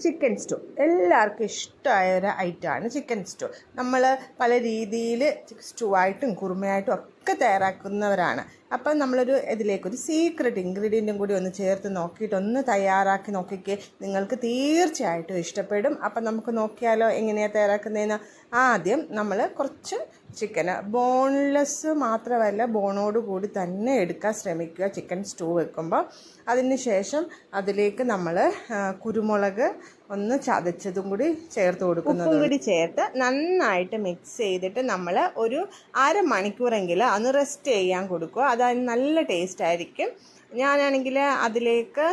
Chicken stew എല്ലാവർക്കും ഇഷ്ടമായ ഒരു ഐറ്റമാണ് ചിക്കൻ സ്റ്റൂ. നമ്മൾ പല രീതിയിൽ സ്റ്റൂ ആയിട്ടും കുറുമയായിട്ടും ഒക്കെ തയ്യാറാക്കുന്നവരാണ്. അപ്പം നമ്മളൊരു ഇതിലേക്കൊരു സീക്രട്ട് ഇൻഗ്രീഡിയൻറ്റും കൂടി ഒന്ന് ചേർത്ത് നോക്കിയിട്ട് ഒന്ന് തയ്യാറാക്കി നോക്കിക്കേ, നിങ്ങൾക്ക് തീർച്ചയായിട്ടും ഇഷ്ടപ്പെടും. അപ്പം നമുക്ക് നോക്കിയാലോ എങ്ങനെയാണ് തയ്യാറാക്കുന്നതെന്ന്. ആദ്യം നമ്മൾ കുറച്ച് ചിക്കന് ബോൺലെസ് മാത്രമല്ല ബോണോട് കൂടി തന്നെ എടുക്കാൻ ശ്രമിക്കുക ചിക്കൻ സ്റ്റൂ വെക്കുമ്പോൾ. അതിന് ശേഷം അതിലേക്ക് നമ്മൾ കുരുമുളക് ഒന്ന് ചതച്ചതും കൂടി ചേർത്ത് കൊടുക്കുന്നത്, ഉപ്പും കൂടി ചേർത്ത് നന്നായിട്ട് മിക്സ് ചെയ്തിട്ട് നമ്മൾ ഒരു അരമണിക്കൂറെങ്കിലും അന്ന് റെസ്റ്റ് ചെയ്യാൻ കൊടുക്കുക. അതായത് നല്ല ടേസ്റ്റ് ആയിരിക്കും. ഞാനാണെങ്കിൽ അതിലേക്ക്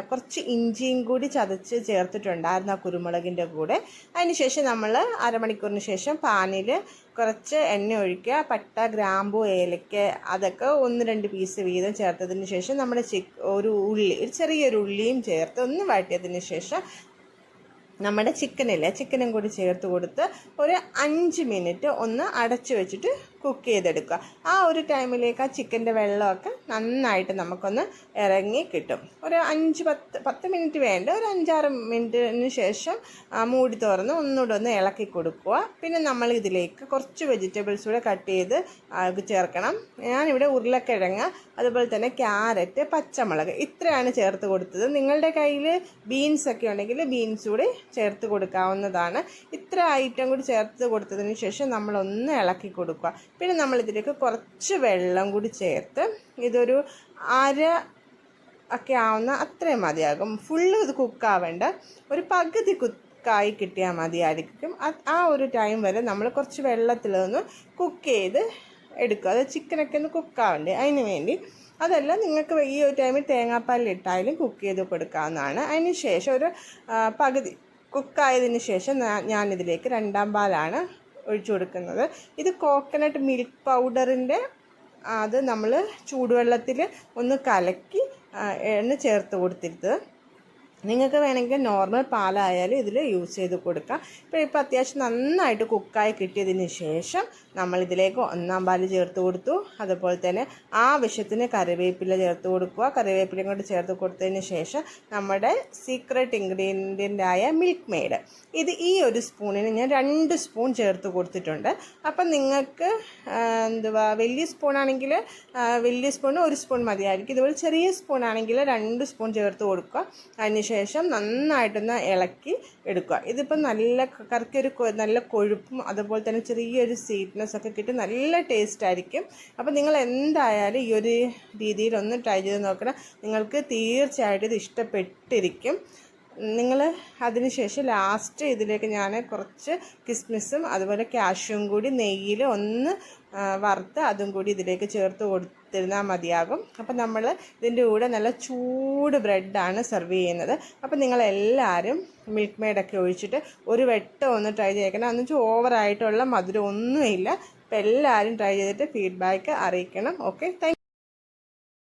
കുറച്ച് ഇഞ്ചിയും കൂടി ചതച്ച് ചേർത്തിട്ടുണ്ടായിരുന്നു ആ കുരുമുളകിൻ്റെ കൂടെ. അതിന് ശേഷം നമ്മൾ അരമണിക്കൂറിന് ശേഷം പാനിൽ കുറച്ച് എണ്ണ ഒഴിക്കുക. പട്ട, ഗ്രാമ്പു, ഏലക്ക അതൊക്കെ 1-2 പീസ് വീതം ചേർത്തതിന് ശേഷം നമ്മുടെ ഒരു ചെറിയൊരു ഉള്ളിയും ചേർത്ത് ഒന്ന് വഴറ്റിയതിന് ശേഷം നമ്മുടെ ചിക്കനും കൂടി ചേർത്ത് കൊടുത്ത് ഒരു 5 മിനിറ്റ് ഒന്ന് അടച്ചു വെച്ചിട്ട് കുക്ക് ചെയ്തെടുക്കുക. ആ ഒരു ടൈമിലേക്ക് ആ ചിക്കൻ്റെ വെള്ളമൊക്കെ നന്നായിട്ട് നമുക്കൊന്ന് ഇറങ്ങി കിട്ടും. ഒരു 5-10 മിനിറ്റ് വേണ്ട, ഒരു 5-6 മിനിറ്റിന് ശേഷം മൂടി തുറന്ന് ഒന്നുകൂടെ ഒന്ന് ഇളക്കി കൊടുക്കുക. പിന്നെ നമ്മൾ ഇതിലേക്ക് കുറച്ച് വെജിറ്റബിൾസ് കൂടെ കട്ട് ചെയ്ത് ചേർക്കണം. ഞാനിവിടെ ഉരുളക്കിഴങ്ങ്, അതുപോലെ തന്നെ ക്യാരറ്റ്, പച്ചമുളക് ഇത്രയാണ് ചേർത്ത് കൊടുത്തത്. നിങ്ങളുടെ കയ്യിൽ ബീൻസൊക്കെ ഉണ്ടെങ്കിൽ ബീൻസ് കൂടി ചേർത്ത് കൊടുക്കാവുന്നതാണ്. ഇത്ര ഐറ്റം കൂടി ചേർത്ത് കൊടുത്തതിന് ശേഷം നമ്മളൊന്ന് ഇളക്കി കൊടുക്കുക. പിന്നെ നമ്മളിതിലേക്ക് കുറച്ച് വെള്ളം കൂടി ചേർത്ത് ഇതൊരു ഒക്കെ ആവുന്ന അത്രയും മതിയാകും. ഫുള്ള് ഇത് കുക്കാവേണ്ട, ഒരു പകുതി കുക്കായി കിട്ടിയാൽ മതിയായിരിക്കും. ആ ഒരു ടൈം വരെ നമ്മൾ കുറച്ച് വെള്ളത്തിലൊന്ന് കുക്ക് ചെയ്ത് എടുക്കുക. അത് ചിക്കനൊക്കെ ഒന്ന് കുക്കാവണ്ടേ, അതിന് വേണ്ടി. അതല്ല നിങ്ങൾക്ക് ഈ ഒരു ടൈമിൽ തേങ്ങാപ്പാലിലിട്ടായാലും കുക്ക് ചെയ്ത് കൊടുക്കാവുന്നതാണ്. അതിന് ശേഷം ഒരു പകുതി കുക്കായതിന് ശേഷം ഞാനിതിലേക്ക് 2ാം പാലാണ് ഒഴിച്ചു കൊടുക്കുന്നത്. ഇത് കോക്കനട്ട് മിൽക്ക് പൗഡറിൻ്റെ അത് നമ്മൾ ചൂടുവെള്ളത്തിൽ ഒന്ന് കലക്കി ചേർത്ത് കൊടുത്തിരുന്നത്. നിങ്ങൾക്ക് വേണമെങ്കിൽ നോർമൽ പാലായാലും ഇതിൽ യൂസ് ചെയ്ത് കൊടുക്കാം. ഇപ്പോൾ അത്യാവശ്യം നന്നായിട്ട് കുക്കായി കിട്ടിയതിന് ശേഷം നമ്മളിതിലേക്ക് 1ാം പാല് ചേർത്ത് കൊടുത്തു. അതുപോലെ തന്നെ ആവശ്യത്തിന് കറിവേപ്പില ചേർത്ത് കൊടുക്കുക. കറിവേപ്പിലയും കൊണ്ട് ചേർത്ത് കൊടുത്തതിന് ശേഷം നമ്മുടെ സീക്രട്ട് ഇൻഗ്രീഡിയൻ്റായ മിൽക്ക് മെയ്ഡ്, ഇത് ഈ ഒരു സ്പൂണിന് ഞാൻ 2 സ്പൂൺ ചേർത്ത് കൊടുത്തിട്ടുണ്ട്. അപ്പം നിങ്ങൾക്ക് വലിയ സ്പൂണാണെങ്കിൽ വലിയ സ്പൂണ് 1 സ്പൂൺ മതിയായിരിക്കും. ഇതുപോലെ ചെറിയ സ്പൂണാണെങ്കിൽ 2 സ്പൂൺ ചേർത്ത് കൊടുക്കുക. അതിന് ശേഷം നന്നായിട്ടൊന്ന് ഇളക്കി എടുക്കുക. ഇതിപ്പോൾ നല്ല കറിക്കൊരു നല്ല കൊഴുപ്പും അതുപോലെ തന്നെ ചെറിയൊരു സ്വീറ്റ്നെസ് ഒക്കെ കിട്ടി നല്ല ടേസ്റ്റ് ആയിരിക്കും. അപ്പോൾ നിങ്ങൾ എന്തായാലും ഈ ഒരു രീതിയിലൊന്ന് ട്രൈ ചെയ്ത് നോക്കണം. നിങ്ങൾക്ക് തീർച്ചയായിട്ടും ഇത് ഇഷ്ടപ്പെട്ടിരിക്കും. നിങ്ങൾ അതിനുശേഷം ലാസ്റ്റ് ഇതിലേക്ക് ഞാൻ കുറച്ച് കിസ്മിസും അതുപോലെ കാഷ്യൂം കൂടി നെയ്യിൽ ഒന്ന് വറുത്ത് അതും കൂടി ഇതിലേക്ക് ചേർത്ത് കൊടുത്തിരുന്നാൽ മതിയാകും. അപ്പം നമ്മൾ ഇതിൻ്റെ കൂടെ നല്ല ചൂട് ബ്രെഡാണ് സെർവ് ചെയ്യുന്നത്. അപ്പം നിങ്ങളെല്ലാവരും മിൽക്ക് മെയ്ഡൊക്കെ ഒഴിച്ചിട്ട് ഒരു വട്ടം ഒന്ന് ട്രൈ ചെയ്യണം. എന്നുവെച്ചാൽ ഓവറായിട്ടുള്ള മധുരം ഒന്നുമില്ല. അപ്പോൾ എല്ലാവരും ട്രൈ ചെയ്തിട്ട് ഫീഡ്ബാക്ക് അറിയിക്കണം. Okay, thank